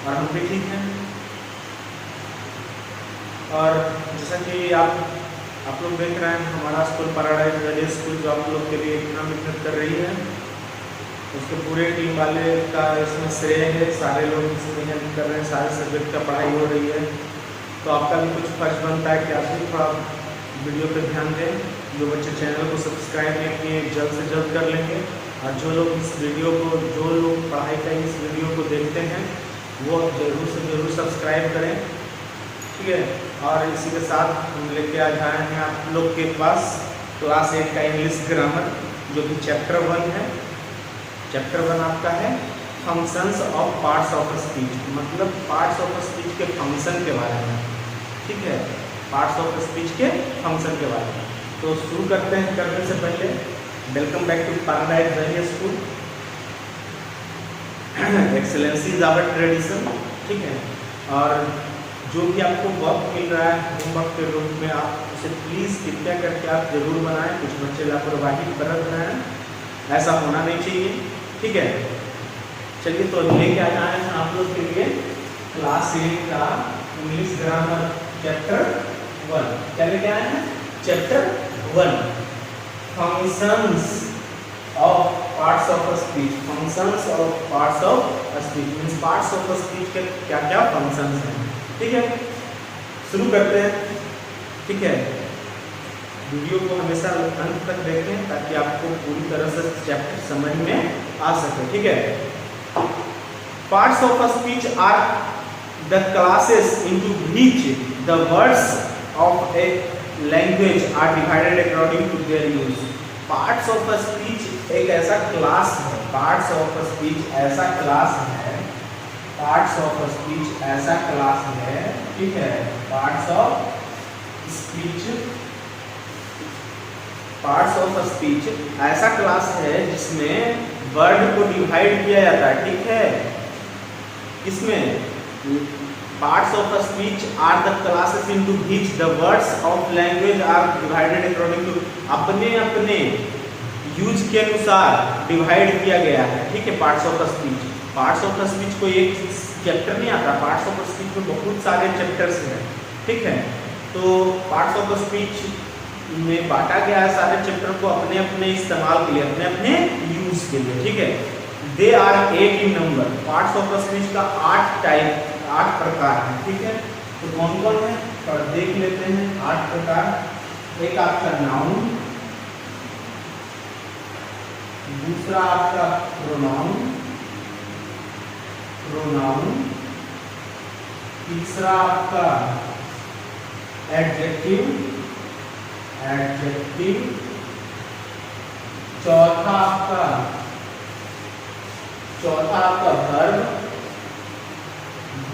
और हम भी ठीक हैं। और जैसा कि आप लोग देख रहे हैं हमारा स्कूल पैराडाइज वैली स्कूल जो आप लोग के लिए इतना मेहनत कर रही है, उसके पूरे टीम वाले का इसमें श्रेय है। सारे लोग इसमें मेहनत कर रहे हैं, सारे सब्जेक्ट का पढ़ाई हो रही है। तो आपका भी कुछ फर्ज बनता है कि आप भी थोड़ा वीडियो पर ध्यान दें। जो बच्चे चैनल को सब्सक्राइब नहीं किए जल्द से जल्द कर लेंगे, और जो लोग इस वीडियो को, जो लोग पढ़ाई का इस वीडियो को देखते हैं वो जरूर से जरूर सब्सक्राइब करें, ठीक है। और इसी के साथ हम लेके आ जा रहे हैं आप लोग के पास क्लास 8 का इंग्लिश ग्रामर, जो कि चैप्टर 1 है। चैप्टर 1 आपका है functions of parts of speech, मतलब पार्ट्स ऑफ स्पीच के फंक्शन के बारे में, ठीक है। पार्ट्स ऑफ स्पीच के फंक्शन के बारे में। तो शुरू करते हैं। करने से पहले welcome back to paradise valley school. Excellency is our tradition, ठीक है। और जो भी आपको वर्क मिल रहा है होमवर्क के रूप में, आप उसे प्लीज़ कृपया करके आप जरूर बनाएं। कुछ बच्चे लापरवाही बरत रहे हैं, ऐसा होना नहीं चाहिए, ठीक है। चलिए तो लेके आ जाए हैं आप लोग के लिए क्लास 8 का इंग्लिश ग्रामर चैप्टर 1। क्या लेके आए हैं? Chapter 1 functions of parts of speech. Functions of parts of speech means parts of speech के क्या क्या फंक्शंस हैं, ठीक है। शुरू करते हैं, ठीक है। वीडियो को हमेशा अंत तक देखें ताकि आपको पूरी तरह से चैप्टर समझ में आ सके, ठीक है। Parts of speech are the classes into which the words of a language are divided according to their use. Parts of speech एक ऐसा क्लास है, पार्ट्स ऑफ स्पीच ऐसा क्लास है, पार्ट्स ऑफ स्पीच ऐसा क्लास है, ठीक है। Parts of speech, parts of speech ऐसा क्लास है जिसमें वर्ड को डिवाइड किया जाता है, ठीक है। इसमें parts of speech are the classes into which the words of language are divided according to, अपने अपने यूज के अनुसार डिवाइड किया गया है, ठीक है। Parts of speech, parts of speech को एक चैप्टर नहीं आता, पार्ट्स ऑफ स्पीच में बहुत सारे चैप्टर्स हैं, ठीक है। तो पार्ट्स ऑफ स्पीच में बांटा गया है सारे चैप्टर को अपने अपने इस्तेमाल के लिए, अपने अपने यूज के लिए, ठीक है। They are 8 in number. Parts of speech का 8 प्रकार है, ठीक है। तो कौन कौन है और देख लेते हैं 8 प्रकार। एक आपका नाउन, दूसरा आपका प्रोनाउन, तीसरा आपका एडजेक्टिव, चौथा आपका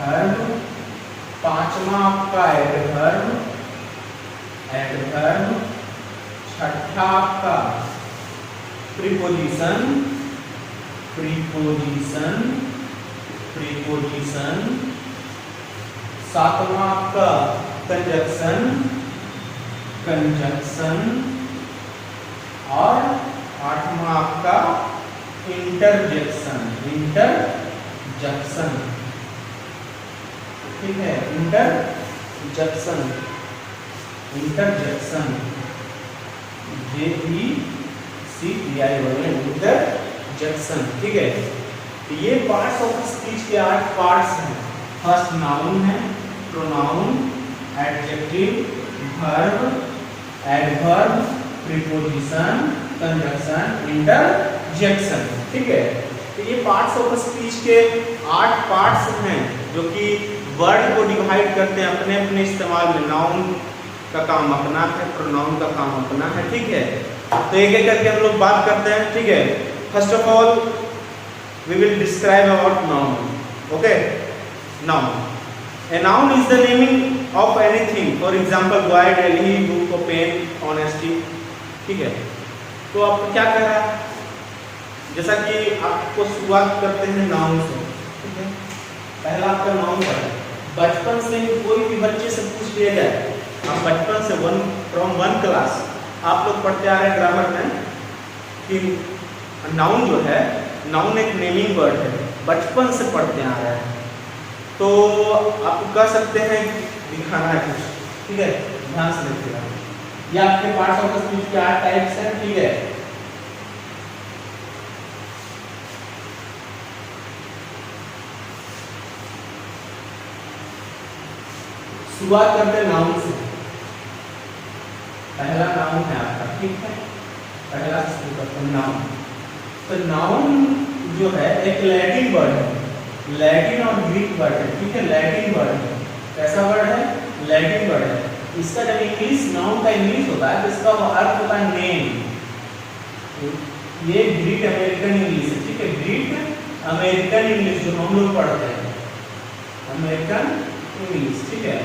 वर्ब, पांचवा आपका एडवर्ब, छठा आपका प्रीपोजिशन, सातवां आपका कंजक्शन, और आठवां आपका इंटरजेक्शन, ठीक है। इंटरजेक्शन इंटरजेक्शन, ठीक है। तो ये पार्ट्स ऑफ स्पीच के 8 पार्ट्स हैं। फर्स्ट नाउन है, pronoun, adjective, verb, adverb, preposition, conjunction, interjection, ठीक है। तो ये पार्ट्स ऑफ स्पीच के 8 पार्ट्स हैं जो कि वर्ड को डिवाइड करते हैं अपने अपने इस्तेमाल में। नाउन का काम अपना है, प्रोनाउन का काम अपना है, ठीक है। तो एक एक करके हम लोग बात करते हैं, ठीक है। First of all we will describe about noun, okay. Noun, a noun is the naming of anything, for example boy, Delhi, book, pen, honesty, ठीक है। तो आपको क्या कह रहा है, जैसा कि आपको शुरुआत करते हैं नाउन से, ठीक है। पहला आपका नाउन है। बचपन से ही कोई भी बच्चे से पूछ लिया जाए, आप बचपन से फ्रॉम 1 क्लास आप लोग पढ़ते आ रहे हैं ग्रामर में कि नाउन जो है, नाउन एक नेमिंग वर्ड है, बचपन से पढ़ते आ रहे हैं, तो आप कह सकते हैं दिखाना है कुछ, ठीक है, ध्यान से देखिएगा। ये आपके पार्ट्स ऑफ द स्पीच के 8 टाइप्स हैं, ठीक है। शुरुआत करते हैं नाउन से। पहला नाउन है आपका, ठीक है, पहला शुरू करते हैं नाउन। तो नाउन जो है एक लैटिन वर्ड है, लैटिन और ग्रीक वर्ड है, ठीक है, लैटिन वर्ड है। कैसा वर्ड है? लैटिन वर्ड है। इसका जब इंग्लिश नाउन का इंग्लिश होता है तो इसका अर्थ होता है नेम। ये ग्रीक अमेरिकन इंग्लिश है, ठीक है, ग्रीक अमेरिकन इंग्लिश जो हम लोग पढ़ते हैं, अमेरिकन इंग्लिश, ठीक है।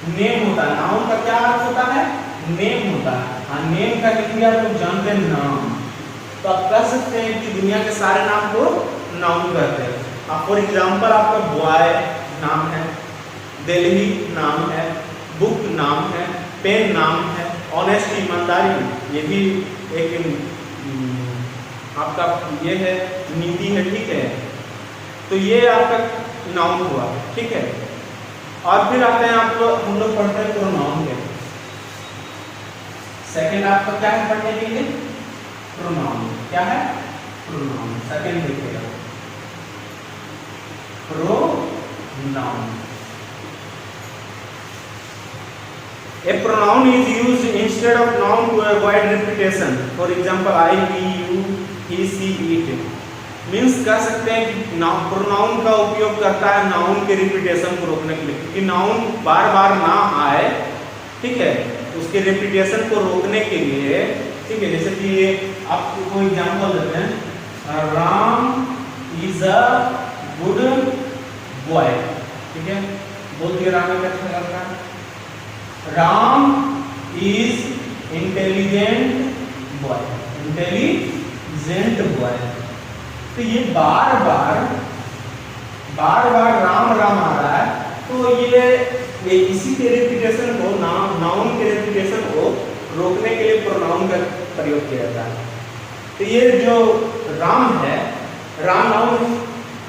नेम होता है, नाउन का क्या अर्थ होता है? नेम होता है। हाँ, नेम का हिंदी आप लोग जानते हैं नाम। तो आप कह सकते हैं कि दुनिया के सारे नाम को नाउन कहते हैं। अब फॉर एग्जांपल आपका बॉय नाम है, दिल्ली नाम है, बुक नाम है, पेन नाम है, ऑनेस्ट ईमानदारी ये भी एक आपका ये है, नीति है, ठीक है। तो ये आपका नाउन हुआ, ठीक है। और फिर आते हैं आप लोग, हम लोग पढ़ते हैं प्रोनाउन के। सेकंड आपका क्या है पढ़ने के लिए? प्रोनाउन। क्या है? प्रोनाउन। सेकंड देखिएगा, pronoun. A pronoun is used instead of noun to avoid repetition. For example, I, we, you, he, she, it. Means कह सकते हैं कि प्रोनाउन का उपयोग करता है नाउन के रिपीटेशन को रोकने के लिए, क्योंकि नाउन बार बार ना आए, ठीक है, उसके रिपीटेशन को रोकने के लिए, ठीक है। जैसे कि ये आपको एग्जांपल देते हैं, Ram is a good boy, ठीक है, बोलते राम का अच्छा लगता है। Ram is intelligent boy, intelligent boy. तो ये बार बार राम राम आ रहा है, तो ये इसी के रिपीटेशन को, नाउन के रिपीटेशन को रोकने के लिए प्रोनाउन का प्रयोग किया जाता है। तो ये जो राम है, राम नाउन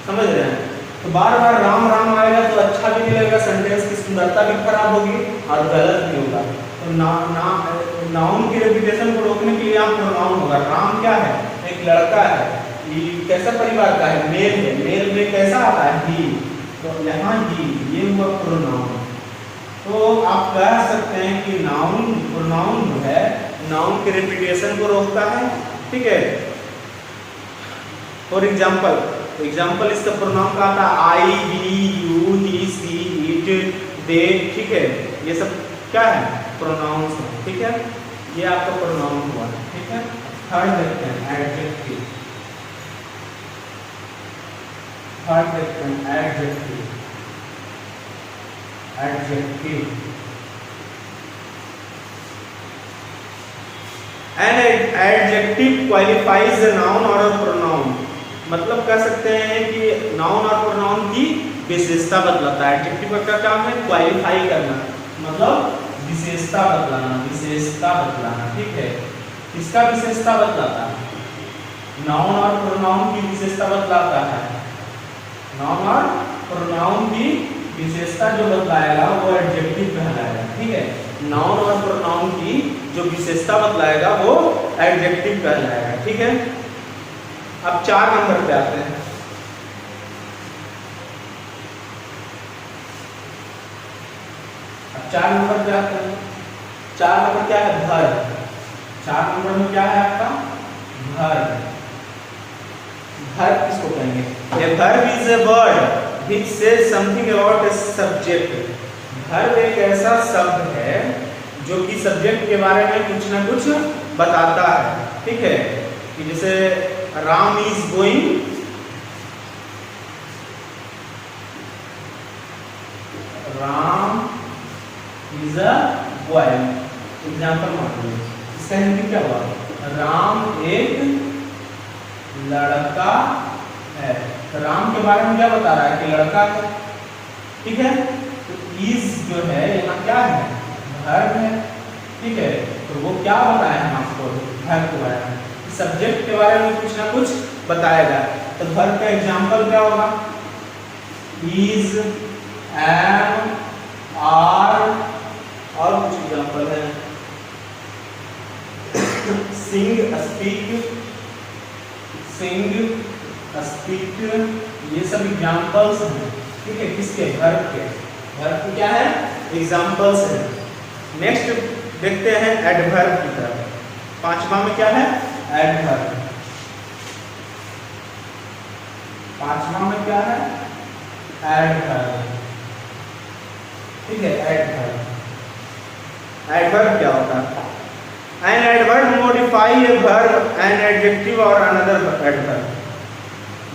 समझ रहे हैं, तो बार बार राम राम आएगा तो अच्छा भी नहीं लगेगा, सेंटेंस की सुंदरता भी खराब होगी और गलत भी होगा। तो नाउन की रिपीटेशन को रोकने के लिए यहाँ प्रोनाउन होगा। राम क्या है? एक लड़का है, कैसा परिवार का है? मेल है, मेल में कैसा आता है? ही। तो यहाँ ही, ये हुआ प्रोनाउन। तो आप कह सकते हैं कि प्रोनाउन जो है नाउन के रिपीटेशन को रोकता है, ठीक है। फॉर एग्जाम्पल इसका प्रोनाउन का आता है I, we, you, he, she, it, they, ठीक है। ये सब क्या है? प्रोनाउंस है, ठीक है। ये आपका प्रोनाउन हुआ, ठीक है। थर्ड देखते हैं, एडजेक्टिव। थर्ड देखते हैं, adjective. An adjective qualifies a noun or a pronoun. मतलब कह सकते हैं कि नाउन और प्रोनाउन की विशेषता बदलाता है। एडजेक्टिव का क्या काम है? क्वालिफाई करना, मतलब विशेषता बदलाना, ठीक है। किसका विशेषता बदलाता है? नाउन और प्रोनाउन की विशेषता बदलाता है। नाउन और प्रोनाउन की विशेषता जो बदलाएगा वो एडजेक्टिव कहलाएगा, ठीक है। नाउन और प्रोनाउन की जो विशेषता बदलाएगा वो एडजेक्टिव कहलाएगा, ठीक है। अब 4 नंबर पे आते हैं। अब 4 नंबर पे आते हैं। 4 नंबर क्या है? वर्ब। 4 नंबर में क्या है आपका? वर्ब। वर्ब किसको कहेंगे? A verb is a word which says something about a subject. Verb एक ऐसा शब्द है जो कि सब्जेक्ट के बारे में कुछ ना कुछ बताता है, ठीक है। कि जैसे Ram is going, Ram is a boy, example मान लीजिए। इसका हिंदी क्या हुआ? राम एक लड़का है। तो राम के बारे में क्या बता रहा है? कि लड़का है, ठीक है। तो इज जो है यहाँ क्या है? वर्ब है, ठीक है। तो वो क्या बताया हम आपको? वर्ब के बारे में, सब्जेक्ट के बारे में कुछ ना कुछ बताएगा। तो वर्ब का एग्जाम्पल क्या होगा? इज, एम, आर, और कुछ एग्जाम्पल है, सिंग, स्पीक, ये सब एग्जाम्पल्स हैं, ठीक है, किसके, वर्ब के। वर्ब क्या है, एग्जाम्पल्स है। नेक्स्ट देखते हैं एडवर्ब की तरफ। पांचवा में क्या है, एडवर्ब। पांचवा में क्या है, एडवर्ब, ठीक है, एडवर्ब। एडवर्ब क्या होता है, an adverb modify a verb, an adjective और अनदर एडवर्ब।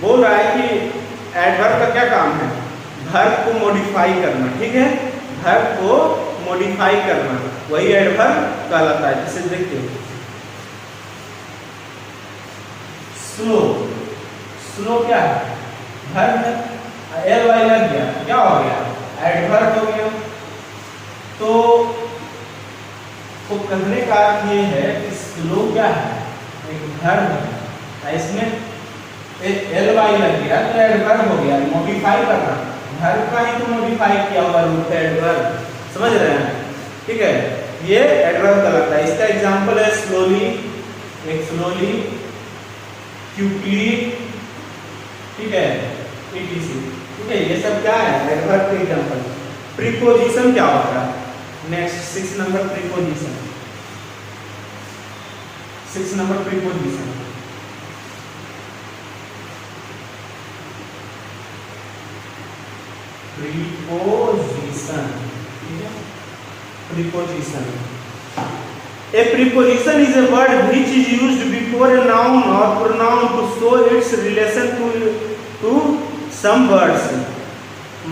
बोल रहा है कि एडवर्ब का क्या काम है, वर्ब को मॉडिफाई करना, ठीक है, वर्ब को मॉडिफाई करना, वही एडवर्ब कहलाता है। जैसे देखिए स्लो, स्लो क्या है, वर्ब है, एल वाई लग गया, क्या हो गया, एडवर्ब हो गया। तो कहने का अर्थ ये है कि स्लो क्या है, एक वर्ब है, इसमें एल वाई लग गया तो एडवर्ब हो गया, मॉडिफाई करना, वर्ब का ही तो मॉडिफाई किया हुआ रूप है एडवर्ब, समझ रहे हैं, ठीक है, ये एडवर्ब कहलाता है। इसका एग्जांपल है स्लोली, एक स्लोली, क्विकली, ठीक है, etc, ठीक है, ये सब क्या है, एडवर्ब के एग्जांपल। प्रीपोजिशन क्या होता है, next 6 number preposition, 6 number preposition. Preposition, ठीक है, preposition. A preposition is a word which is used before a noun or pronoun to show its relation to some words।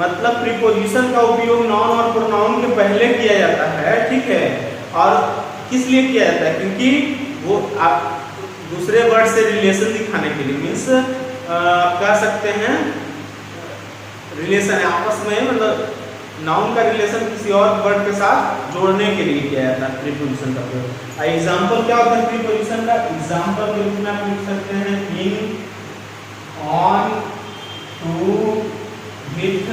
मतलब प्रीपोजिशन का उपयोग noun और pronoun के पहले किया जाता है, ठीक है, और किस लिए किया जाता है, क्योंकि वो आप दूसरे वर्ड से रिलेशन दिखाने के लिए, मीन्स कह सकते हैं रिलेशन है आपस में, मतलब नाउन का रिलेशन किसी और वर्ड के साथ जोड़ने के लिए किया जाता है प्रीपोजिशन का प्रयोग। एग्जांपल क्या होता है प्रीपोजिशन का, एग्जांपल के रूप में आप लिख सकते हैं इन, ऑन, टू, विथ, etc,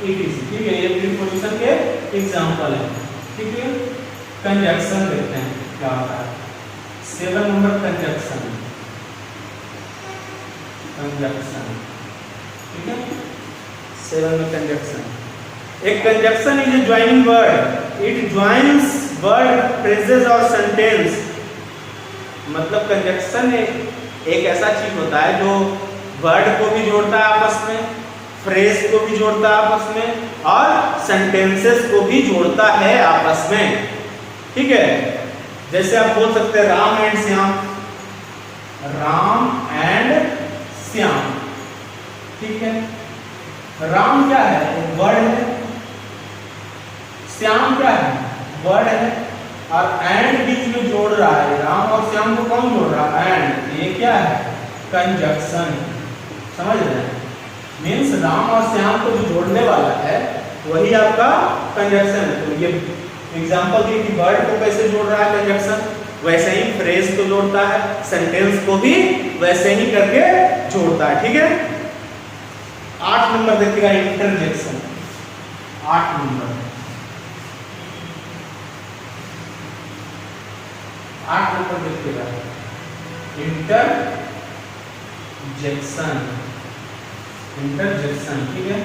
ठीक है, ये प्रीपोजिशन के एग्जांपल है, ठीक है। कंजक्शन देखते हैं क्या होता है, 7 नंबर कंजक्शन, कंजक्शन, ठीक है, 7 में कंजक्शन। एक conjunction is a joining word, it joins word, phrases और सेंटेंस। मतलब कंजक्शन एक ऐसा चीज होता है जो वर्ड को भी जोड़ता है आपस में, फ्रेज को भी जोड़ता है आपस में, और सेंटेंसेस को भी जोड़ता है आपस में, ठीक है। जैसे आप बोल सकते हैं राम एंड श्याम, राम एंड श्याम, ठीक है। राम क्या है, एक वर्ड है, श्याम क्या है, वर्ड है, और एंड बीच में जोड़ रहा है, राम और श्याम को कौन जोड़ रहा है, एंड, ये क्या है, कंजक्शन, समझ रहे हैं, मीन्स राम और श्याम को जो जोड़ने वाला है वही आपका कंजक्शन है। तो ये एग्जांपल दी कि वर्ड को कैसे जोड़ रहा है कंजक्शन, वैसे ही फ्रेज को जोड़ता है, सेंटेंस को भी वैसे ही करके जोड़ता है, ठीक है। 8 नंबर देखिएगा इंटरजेक्शन, 8 नंबर, 8 नंबर देखिएगा इंटरजेक्शन, इंटरजेक्शन, ठीक है।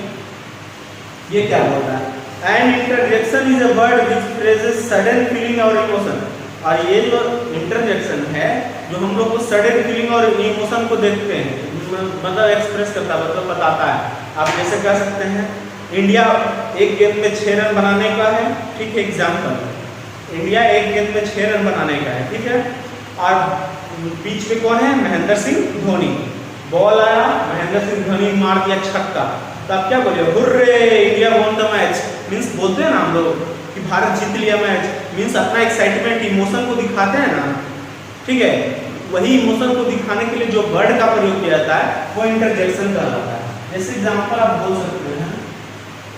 ये क्या होता है, and interjection is a word which phrases sudden feeling और इमोशन। और ये जो इंटरजेक्शन है जो हम लोग को सडन फीलिंग और इमोशन को देखते हैं, मतलब एक्सप्रेस करता है, मतलब बताता है। आप जैसे कह सकते हैं इंडिया एक गेंद में 6 रन बनाने का है, ठीक है, एग्जाम्पल, इंडिया एक गेंद में 6 रन बनाने का है, ठीक है, और बीच में कौन है, महेंद्र सिंह धोनी, बॉल आया, महेंद्र सिंह धोनी मार दिया छक्का, तो आप क्या बोलिए, hurray India won the match, means बोलते हैं ना हम लोग कि भारत जीत लिया मैच, मीन्स अपना एक्साइटमेंट, इमोशन को दिखाते हैं ना, ठीक है। वही इमोशन को दिखाने के लिए जो वर्ड का प्रयोग किया जाता है वो इंटरजेक्शन कहलाता है। जैसे एग्जांपल आप बोल सकते हैं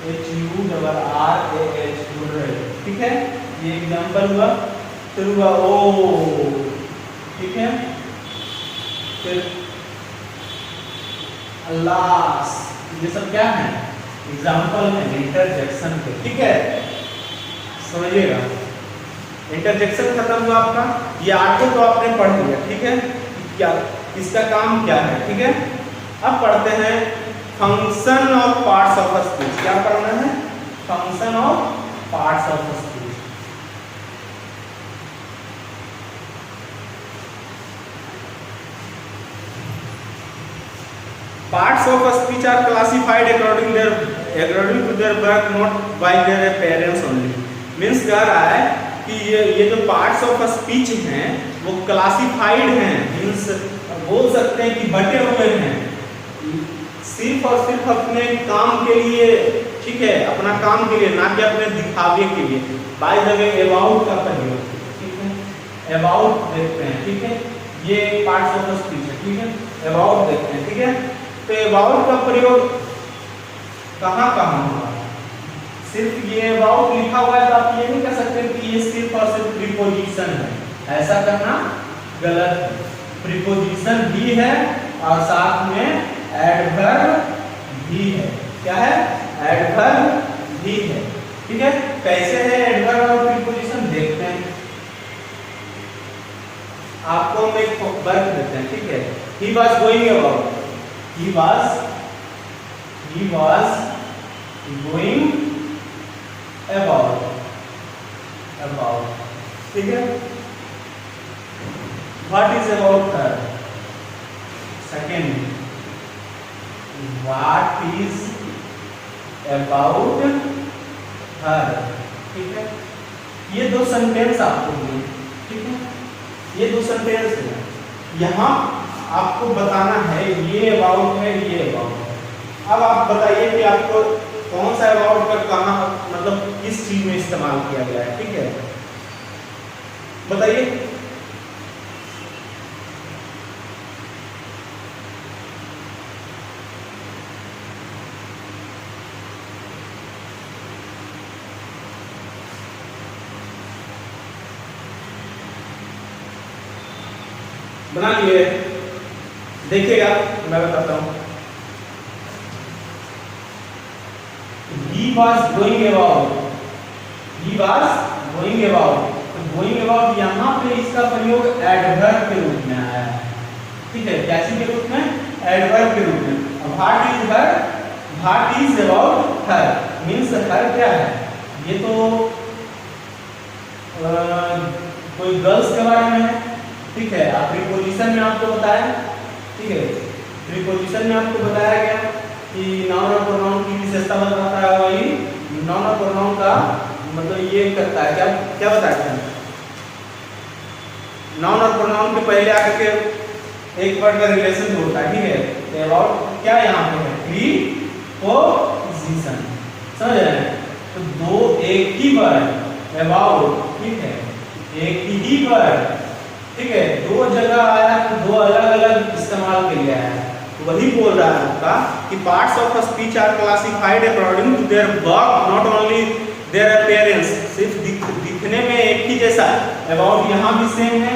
HURRAH, हुर्रे, ठीक है, ये एग्जांपल हुआ। फिर हुआ ओ, ठीक है, फिर लास्ट, ये सब क्या है? एग्जाम्पल है इंटरजेक्शन के, ठीक है, समझिएगा। इंटरजेक्शन खत्म हुआ आपका, ये आठों तो आपने पढ़ लिया, ठीक है, क्या इसका काम क्या है, ठीक है। अब पढ़ते हैं function of parts of speech. क्या पढ़ना है? Function of parts of speech. Parts of a speech are classified according to their birth, not by their parents only. Means कह रहा है कि ये जो parts of a speech हैं वो classified हैं, means बोल सकते हैं कि बटे हुए हैं सिर्फ और सिर्फ अपने काम के लिए, ठीक है, अपना काम के लिए, ना कि अपने दिखावे के लिए। बाय द वे अबाउट का प्रयोग, ठीक है, अबाउट देखते हैं, ठीक है, ये पार्ट्स ऑफ स्पीच है, ठीक है, अबाउट देखते हैं, ठीक है। तो अबाउट का प्रयोग कहाँ कहाँ होगा? सिर्फ ये अबाउट लिखा हुआ है तो आप ये नहीं कह सकते कि ये सिर्फ और सिर्फ प्रीपोजिशन है, ऐसा करना गलत है। प्रीपोजिशन भी है और साथ में एडवर्ब भी है। क्या है? एडवर्ब भी है, ठीक है। कैसे है एडवर्ब और प्रीपोजिशन देखते हैं। आपको हम एक वर्क देते हैं, ठीक है। He was going about, he was going about, ठीक है। what is about her, second, what is about her, ठीक है। ये दो सेंटेंस आपको दिए, ठीक है, ये दो सेंटेंस है। यहाँ आपको बताना है ये अबाउट है, ये अबाउट है। अब आप बताइए कि आपको कौन सा अबाउट का कहाँ, मतलब किस चीज में इस्तेमाल किया गया है, ठीक है, बताइए। बना लिए? देखिएगा, मैं बताता हूँ। He was going about, he was going about, तो going about यहाँ पे इसका प्रयोग एडवर्ब के रूप में आया है, ठीक है, कैसे के रूप में? एडवर्ब के रूप में। What is her, what is about her, means her क्या है? ये तो कोई गर्ल्स के बारे में है, ठीक है। आप प्रीपोजिशन में आपको बताया, ठीक है, प्रीपोजिशन में आपको बताया गया कि नाउन और प्रोनाउन की विशेषता बताता है, वही नाउन और प्रोनाउन का मतलब ये करता है, क्या क्या बताया है? नाउन और प्रोनाउन के पहले आकर के एक वर्ड का रिलेशन होता है, ठीक है। अबाउट क्या यहाँ पे है? प्रीपोजिशन, समझ रहे हैं? तो दो एक ही वर्ड अबाउट, ठीक है, एक ही वर्ड, ठीक है, दो जगह आया तो दो अलग अलग इस्तेमाल के लिए आया। वही बोल रहा है आपका कि parts of speech are classified according to their work, not only their appearance. सिर्फ दिखने में एक ही जैसा, अबाउट यहाँ भी सेम है,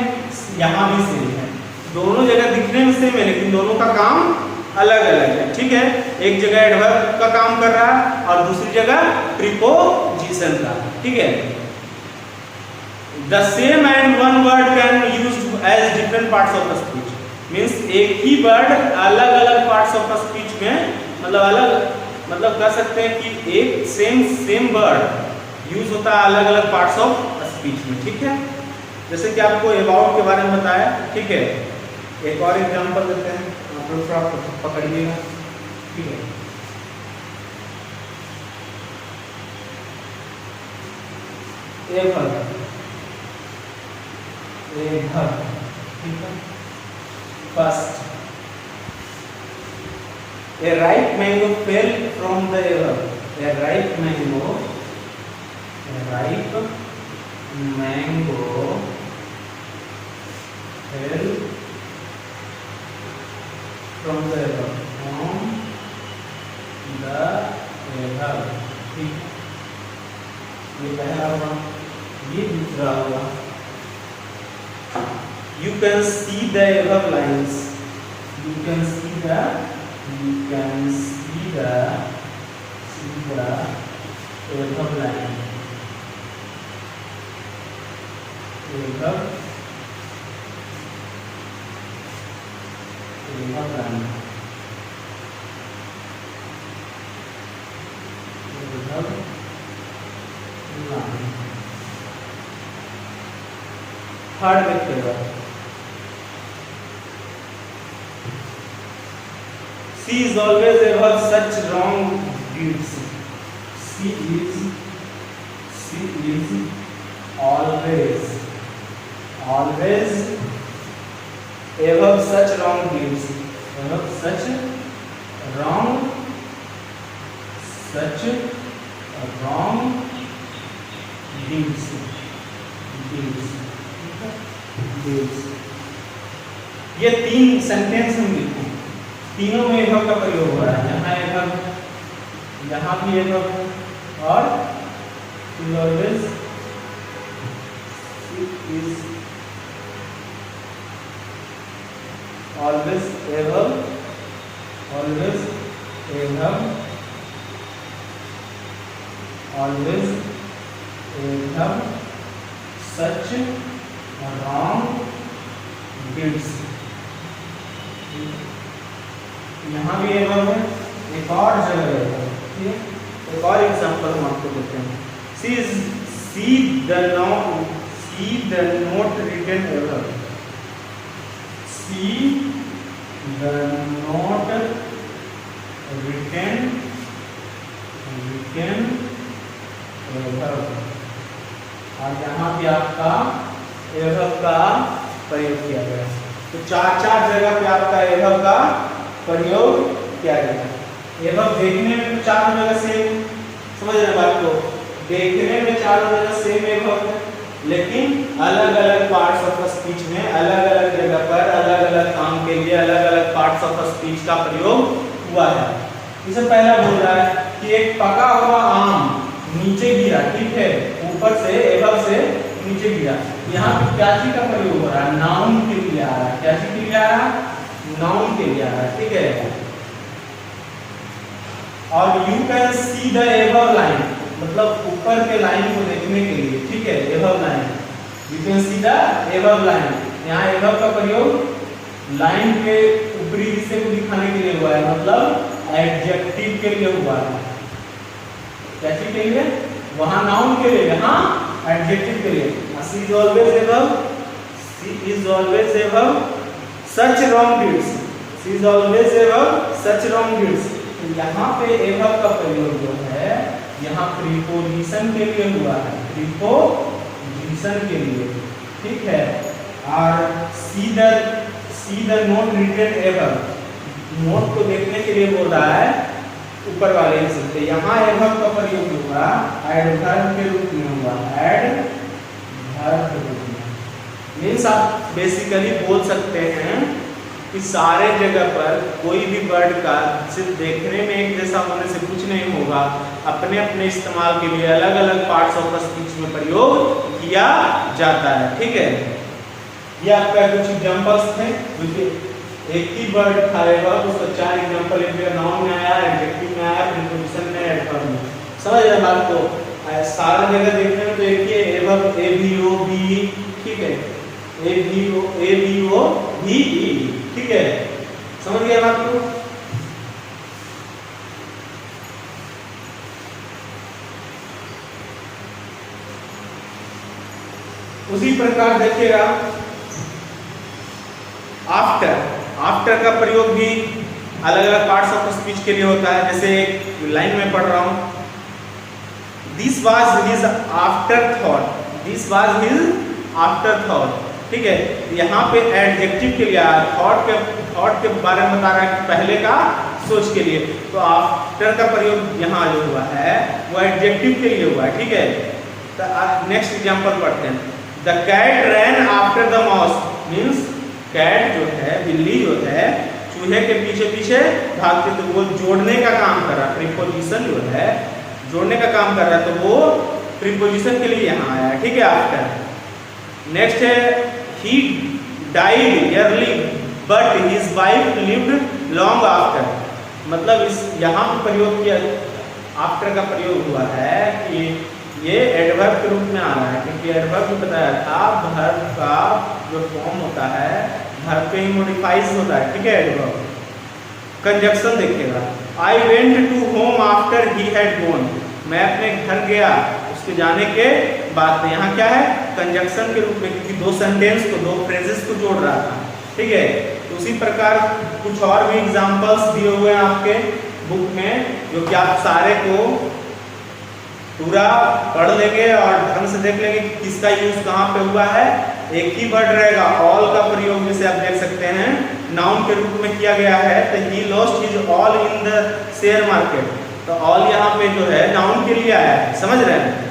यहाँ भी सेम है, दोनों जगह दिखने में सेम है, लेकिन दोनों का काम अलग अलग है, ठीक है। एक जगह एडवर्ब का काम कर रहा है और दूसरी जगह प्रीपोजिशन का, ठीक है। The same and one word can used as different parts of a speech, means एक ही वर्ड अलग अलग parts of a speech में, मतलब अलग, मतलब कह सकते हैं कि एक सेम वर्ड यूज होता है अलग अलग parts of a speech में, ठीक है। जैसे कि आपको अबाउट के बारे में बताया, ठीक है। एक और एग्जांपल देते हैं, आप लोग थोड़ा पकड़िएगा, ठीक है। First, a ripe mango fell from the river. A ripe mango fell from the river. ठीक, ये पहला हुआ, ये दूसरा हुआ। You can see the above lines. You can see the You can see the above line. Above line. Third देखिएगा, she is always above such wrong deeds. She is always above such wrong deeds. Above such wrong deeds. ये तीन sentence हम लिखें, तीनों में above का प्रयोग हो रहा है। यहाँ एभव, यहाँ भी एभव, और always above such wrong deeds. यहाँ भी एभव है, एक और जगह है, ठीक है। एक और एग्जांपल हम आपको देते हैं। See the note written above. See the note written above. और यहाँ भी आपका एभव का प्रयोग किया गया। तो चार जगह पे आपका एभव का प्रयोग किया गया। एभव देखने में चारों जगह सेम, समझ रहे बात को, देखने में चारों जगह सेम एभव है, लेकिन अलग अलग पार्ट्स ऑफ स्पीच में अलग अलग जगह पर अलग अलग काम के लिए अलग अलग पार्ट्स ऑफ स्पीच का प्रयोग हुआ है। इसे पहला बोल रहा है कि एक पका हुआ आम नीचे गिरा, ठीक है, ऊपर से एभव से नीचे गिरा। यहाँ पे क्या चीज का प्रयोग हो रहा है? नाउन के लिए आ रहा है। क्या चीज के लिए आ रहा है? नाउन के लिए आ रहा है, ठीक है। और you can see the above line, मतलब ऊपर के लाइन को देखने के लिए, ठीक है, above line. You can see the above line, यहाँ एभव का प्रयोग लाइन के ऊपरी हिस्से को दिखाने के लिए हुआ है, मतलब एडजेक्टिव के लिए हुआ है। क्या चीज के लिए? वहां नाउन के लिए, यहाँ एडजेक्टिव के लिए। She is always above such wrong deeds. She is always above such wrong deeds. यहाँ पे above का प्रयोग जो है, यहाँ प्रीपोजिशन के लिए हुआ है, प्रीपोजिशन के लिए, ठीक है। और see the note written above, note को देखने के लिए बोल रहा है ऊपर वाले हिस्से से। यहाँ एभव का प्रयोग हुआ एडवर्ब के रूप में हुआ, एडवर्ब के रूप में। मीन्स आप बेसिकली बोल सकते हैं कि सारे जगह पर कोई भी वर्ड का सिर्फ देखने में एक जैसा होने से कुछ नहीं होगा, अपने अपने इस्तेमाल के लिए अलग अलग पार्ट्स ऑफ स्पीच में प्रयोग किया जाता है, ठीक है। ये आपका कुछ एग्जांपल्स थे, एक ही वर्ड खाएगा तो उसका चार एग्जांपल, एक नाउन में आया, एडजेक्टिव में आया, प्रीपोजिशन में, एडवर्ब में। समझ रहे बात को? सारा जगह देखने में तो एक ही एभव, ए बी ओ बी, ठीक है, ए बी ओ भी, ठीक है। समझ गए बात को? उसी प्रकार देखिएगा आफ्टर का प्रयोग भी अलग अलग पार्ट्स ऑफ स्पीच के लिए होता है। जैसे एक लाइन में पढ़ रहा हूं, this was his after thought, this was his after thought, ठीक है। यहाँ पे एडजेक्टिव के लिए आया, थॉट के बारे में बता रहा है कि पहले का सोच के लिए, तो आफ्टर का प्रयोग यहाँ जो हुआ है वो एडजेक्टिव के लिए हुआ है, ठीक है। तो नेक्स्ट एग्जांपल पढ़ते हैं। The cat ran after the mouse, means cat जो है, बिल्ली जो है, चूहे के पीछे पीछे भागते, तो वो जोड़ने का काम कर रहा है, प्रीपोजिशन जो है जोड़ने का काम कर रहा है, तो वो प्रीपोजिशन के लिए यहाँ आया है, ठीक है, आफ्टर। नेक्स्ट है he died early but his wife lived long after, मतलब इस यहाँ पे प्रयोग किया, आफ्टर का प्रयोग हुआ है कि ये एडवर्ब के रूप में आ रहा है, क्योंकि एडवर्ब में बताया था वर्ब का जो फॉर्म होता है वर्ब पे ही मॉडिफाइज होता है, ठीक है। एडवर्ब कंजक्शन देखिएगा, I went to home after he had gone, मैं अपने घर गया उसके जाने के बाद में। यहाँ क्या है, कंजक्शन के रूप में, क्योंकि दो सेंटेंस को, दो फ्रेजेस को जोड़ रहा था, ठीक है। तो उसी प्रकार कुछ और भी एग्जांपल्स दिए हुए हैं आपके बुक में, जो कि आप सारे को पूरा पढ़ लेंगे और ढंग से देख लेंगे कि किसका यूज कहाँ पे हुआ है। एक ही वर्ड रहेगा, ऑल का प्रयोग जैसे आप देख सकते हैं नाउन के रूप में किया गया है, तो he lost his all in the share market, तो ऑल यहाँ पे जो है नाउन के लिए आया है, समझ रहे हैं।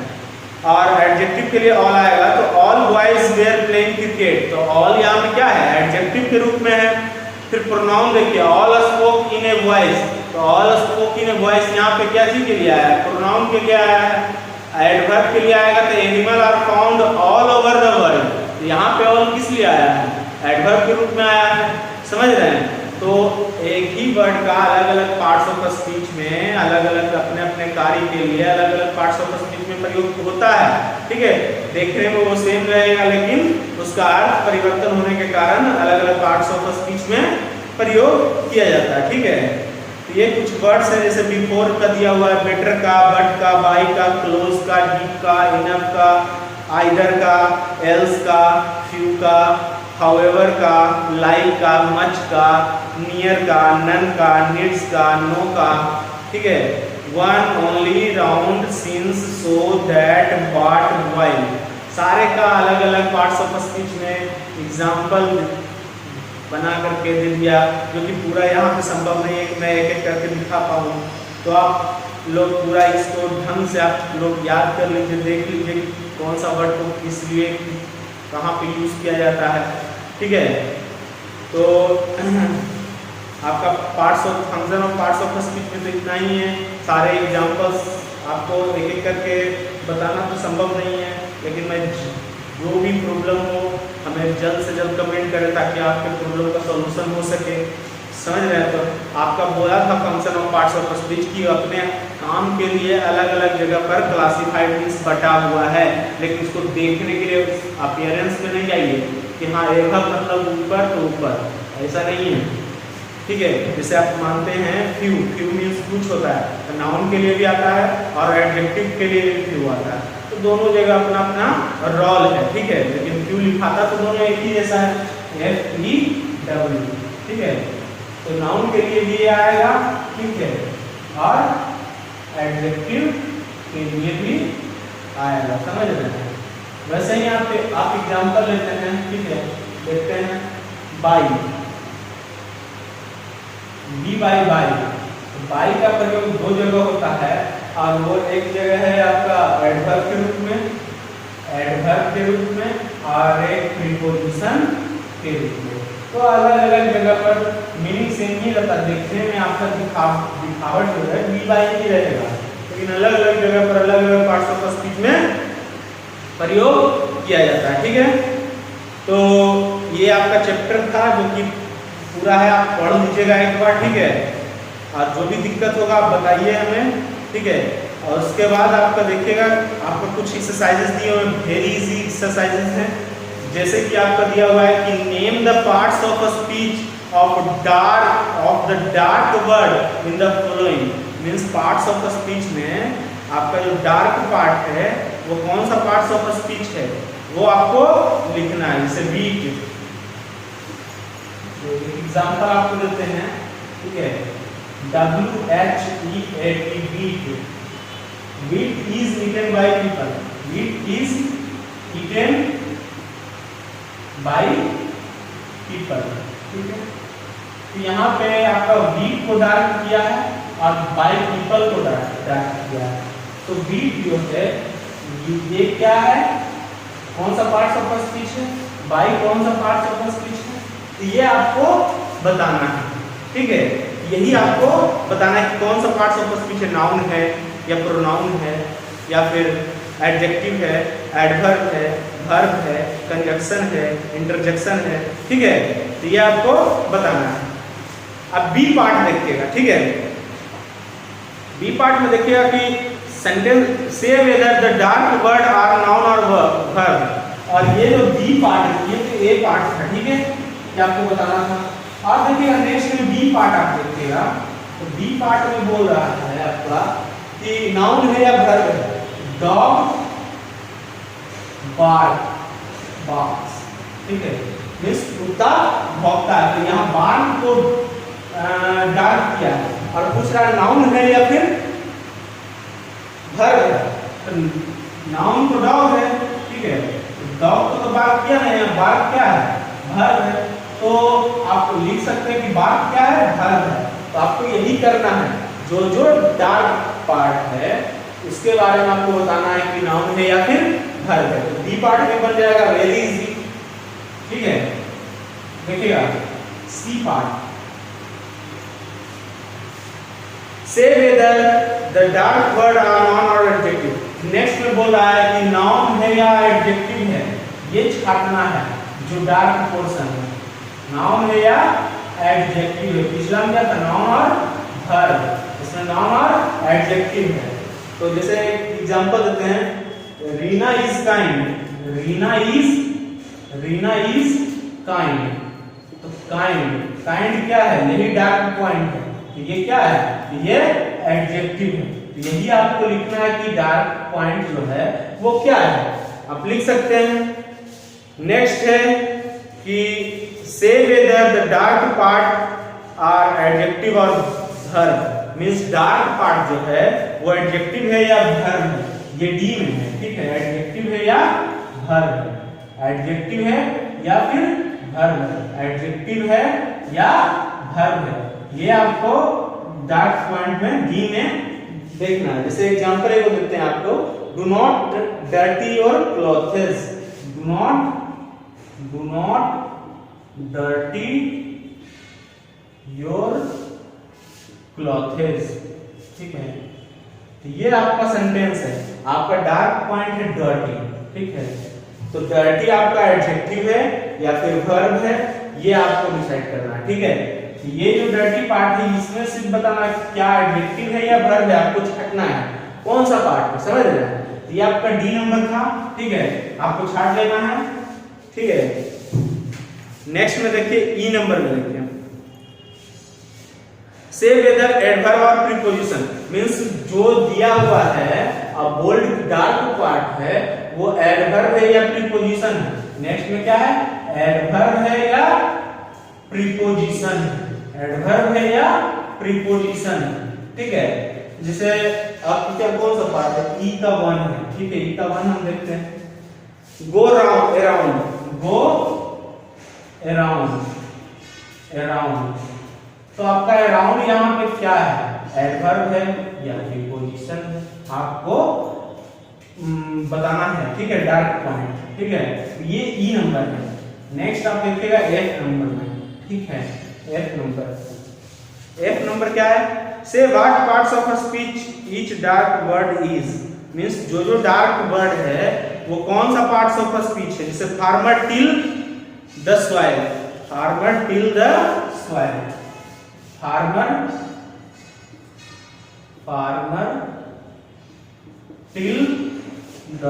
और एडजेक्टिव के लिए ऑल आएगा, तो all boys were playing cricket, तो ऑल यहाँ पे क्या है, एडजेक्टिव के रूप में है। फिर प्रोनाउन देखिए, all spoke in a voice, तो all spoke in a voice यहाँ पे क्या चीज के लिए आया है, प्रोनाउन के लिए आया है। एडवर्ब के लिए आएगा तो animal are found all over the world, तो यहाँ पे ऑल किस लिए आया है, एडवर्ब के रूप में आया है, समझ रहे हैं। तो एक ही वर्ड का अलग अलग पार्ट्स ऑफ स्पीच में अलग अलग अपने अपने कार्य के लिए अलग अलग पार्ट्स ऑफ स्पीच में प्रयोग होता है, ठीक है। देखने में वो सेम रहेगा, लेकिन उसका अर्थ परिवर्तन होने के कारण अलग अलग पार्ट्स ऑफ स्पीच में प्रयोग किया जाता है, ठीक है। तो ये कुछ वर्ड्स हैं, जैसे बिफोर का दिया हुआ है, बेटर का, बट का, बाई का, क्लोज का, डीप का, इनफ का, आइदर का, एल्स का, फ्यू का, हाउएवर का, लाइक का, मच का, नियर का, नन का, नीड्स का, नो का, ठीक है। One only round since so that but while, सारे का अलग अलग पार्ट्स ऑफ स्पीच में एग्जाम्पल बना करके दे दिया, जो कि पूरा यहाँ पे संभव नहीं है कि मैं एक एक करके दिखा पाऊँ। तो आप लोग पूरा इसको ढंग से आप लोग याद कर लीजिए, देख लीजिए कि कौन सा वर्ड को किस लिए कहाँ पे यूज़ किया जाता है, ठीक है। तो आपका पार्ट्स ऑफ फंक्शन और पार्ट्स ऑफ स्पीच में तो इतना ही है। सारे एग्जांपल्स आपको एक एक करके बताना तो संभव नहीं है, लेकिन मैं जो भी प्रॉब्लम हो हमें जल्द से जल्द कमेंट करें ताकि आपके प्रॉब्लम का सॉल्यूशन हो सके, समझ रहे हैं। तो आपका बोला था function of parts of speech की अपने काम के लिए अलग अलग जगह पर क्लासिफाइड मीन्स बटा हुआ है, लेकिन उसको देखने के लिए अपीयरेंस में नहीं जाइए कि हाँ एक मतलब ऊपर तो ऊपर, ऐसा नहीं है, ठीक है। जैसे आप मानते हैं फ्यू, फ्यू मीन्स कुछ होता है, तो नाउन के लिए भी आता है और एडजेक्टिव के लिए भी फ्यू आता है, तो दोनों जगह अपना अपना रोल है, ठीक है। लेकिन फ्यू लिखा था तो दोनों एक ही जैसा है, FEW, ठीक है। तो नाउन के लिए भी आएगा, ठीक है, और एडजेक्टिव के लिए भी आएगा, समझ रहे हैं। वैसे ही आप एग्जांपल लेते हैं, ठीक है, देखते हैं by, B by by, by का प्रयोग दो जगह होता है, और वो एक जगह है आपका एडवर्ब के रूप में, एडवर्ब के रूप में, और एक प्रीपोजिशन के रूप में। तो अलग अलग जगह पर मीनिंग सेम ही रहता है, देखने में आपका दिखावट जो है बी बाई ही रहेगा, लेकिन अलग अलग जगह पर अलग अलग पार्ट्स ऑफ स्पीच में प्रयोग किया जाता है, ठीक है। तो ये आपका चैप्टर था जो कि पूरा है, आप पढ़ लीजिएगा एक बार, ठीक है। और जो भी दिक्कत होगा आप बताइए हमें, ठीक है। और उसके बाद आपका देखिएगा आपको कुछ एक्सरसाइजेस दिए हुए, वेरी इजी एक्सरसाइजेस हैं, जैसे कि आपका दिया हुआ है कि name the parts of a speech of the dark word in the following, means parts of a speech में आपका जो डार्क पार्ट है वो कौन सा पार्ट्स ऑफ अ स्पीच है वो आपको लिखना है। जैसे वीट, एग्जाम्पल आपको देते हैं, ठीक है, WHEAT, wheat, wheat is eaten by people, wheat is eaten by people, ठीक है। तो यहाँ पे आपका वीट को डार्क किया है और बाय पीपल को डार्क किया है। तो वीट जो है ये क्या है, कौन सा पार्ट्स ऑफ स्पीच है, बाय कौन सा पार्ट्स ऑफ स्पीच है, तो ये आपको बताना है, ठीक है। यही आपको बताना है कि कौन सा पार्ट्स ऑफ स्पीच है, नाउन है या प्रोनाउन है या फिर एडजेक्टिव है, एडवर्ब है, वर्ब है, कंजक्शन है, इंटरजेक्शन है, ठीक है। तो ये आपको बताना है। अब बी पार्ट देखिएगा, ठीक है। बी पार्ट में देखिएगा कि sentence say whether the dark word are noun और वर्ब, और ये जो बी पार्ट है, ये तो ए पार्ट था, ठीक है, ये आपको बताना था। और देखिएगा नेक्स्ट में बी पार्ट आप देखिएगा, तो बी पार्ट में बोल रहा है आपका कि नाउन है या वर्ब है। डॉग बार्क, बार्क्स, ठीक है, मींस कुत्ता भौंकता है। तो यहाँ बार्क को डार्क किया है और पूछ रहा है नाउन है या फिर वर्ब है। तो नाउन तो डॉग है, ठीक है, डॉग को तो बार्क किया नहीं है, बार्क क्या है, वर्ब है। तो आप लिख सकते हैं कि बार्क क्या है, वर्ब है। तो आपको यही करना है, जो जो डार्क पार्ट है उसके बारे में आपको बताना है कि नाउन है या फिर वर्ब है। तो बी पार्ट में बन जाएगा वेरी इजी, ठीक है। देखिएगा C part, say whether the dark word are noun और एडजेक्टिव। नेक्स्ट में बोल रहा है कि नाउन है या एडजेक्टिव है, ये छाटना है जो डार्क पोर्शन है, नाउन है या एडजेक्टिव है। पिछला में क्या था, नाउन और वर्ब, इसमें नाउन और एडजेक्टिव है। तो जैसे एग्जांपल देते हैं, Reena is kind, Reena is kind. तो काइंड क्या है, यही डार्क पॉइंट है, तो ये क्या है, ये एडजेक्टिव है। तो यही आपको लिखना है कि डार्क पॉइंट जो है वो क्या है, आप लिख सकते हैं। नेक्स्ट है कि say whether the dark part are adjective और वर्ब, मींस डार्क पार्ट जो है वो एडजेक्टिव है या वर्ब है। ये डी में है, ठीक है, एडजेक्टिव है या वर्ब है, एडजेक्टिव है या फिर वर्ब है, एडजेक्टिव है या वर्ब है। ये आपको डार्क पॉइंट में डी में देखना है। जैसे एग्जांपल एक देते हैं आपको, do not dirty your clothes, do not dirty your clothes, ठीक है। तो ये आपका सेंटेंस है, आपका डार्क पॉइंट है डर्टी, ठीक है। तो डर्टी आपका एडजेक्टिव है या फिर वर्ब है, ये आपको डिसाइड करना है, ठीक है। ये जो डर्टी पार्ट है इसमें सिर्फ बताना क्या एडजेक्टिव है या वर्ब है, आपको छाटना है कौन सा पार्ट है, समझ रहे हैं। तो ये आपका डी नंबर था, ठीक है, आपको छाट लेना है, ठीक है। नेक्स्ट में देखिए ई नंबर में देखिए, से वेदर एडवर्ब और प्रीपोजिशन, मींस जो दिया हुआ है अब बोल्ड डार्क पार्ट है वो एडवर्ब है या प्रीपोजिशन है। नेक्स्ट में क्या है, एडवर्ब है या प्रीपोजिशन, एडवर्ब है या प्रीपोजिशन, ठीक है। जैसे आपको क्या कौन सा पार्ट है, ई का वन है, ठीक है, ई का वन हम देखते हैं। गो अराउंड, गो अराउंड, तो आपका अराउंड यहाँ पे क्या है, एडवर्ब है या प्रीपोजिशन है, आपको बताना है, ठीक है, डार्क पॉइंट, ठीक है। ये ई नंबर है। नेक्स्ट आप देखिएगा एफ नंबर में, ठीक है, एफ नंबर क्या है, से what parts of a speech each dark word is, means जो जो डार्क वर्ड है वो कौन सा पार्ट्स ऑफ अ स्पीच है। जैसे farmer till the soil, farmer till the soil, farmer till the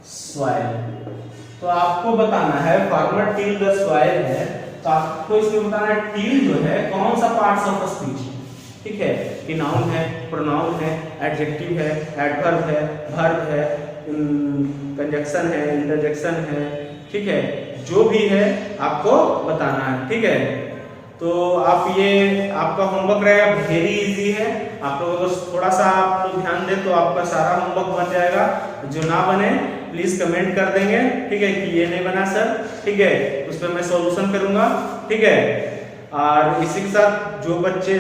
soil. तो आपको बताना है फार्मर टिल द सॉइल है, तो आपको इसमें बताना है टिल जो है कौन सा पार्ट्स ऑफ स्पीच, ठीक है, कि नाउन है, प्रोनाउन है, एडजेक्टिव है, एडवर्ब है, वर्ब है, कंजक्शन है, इंटरजेक्शन है, ठीक है, जो भी है आपको बताना है, ठीक है। तो आप ये आपका होमवर्क रहेगा, वेरी इजी है, आप लोगों को थोड़ा सा आप लोग ध्यान दें तो आपका सारा होमवर्क बन जाएगा। जो ना बने प्लीज कमेंट कर देंगे, ठीक है, कि ये नहीं बना सर, ठीक है, उस पर मैं सॉल्यूशन करूंगा, ठीक है। और इसी के साथ जो बच्चे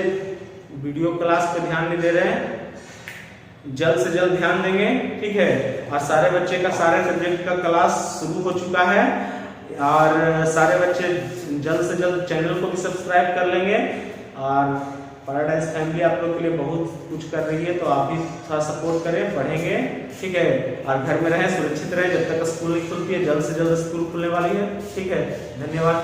वीडियो क्लास पे ध्यान नहीं दे रहे हैं जल्द से जल्द ध्यान देंगे, ठीक है। और सारे बच्चे का सारे सब्जेक्ट का क्लास शुरू हो चुका है और सारे बच्चे जल्द से जल्द चैनल को भी सब्सक्राइब कर लेंगे। और पैराडाइज फैमिली आप लोग के लिए बहुत कुछ कर रही है, तो आप भी थोड़ा सपोर्ट करें, पढ़ेंगे, ठीक है। और घर में रहें, सुरक्षित रहें, जब तक स्कूल नहीं खुलती है, जल्द से जल्द स्कूल खुलने वाली है, ठीक है। धन्यवाद।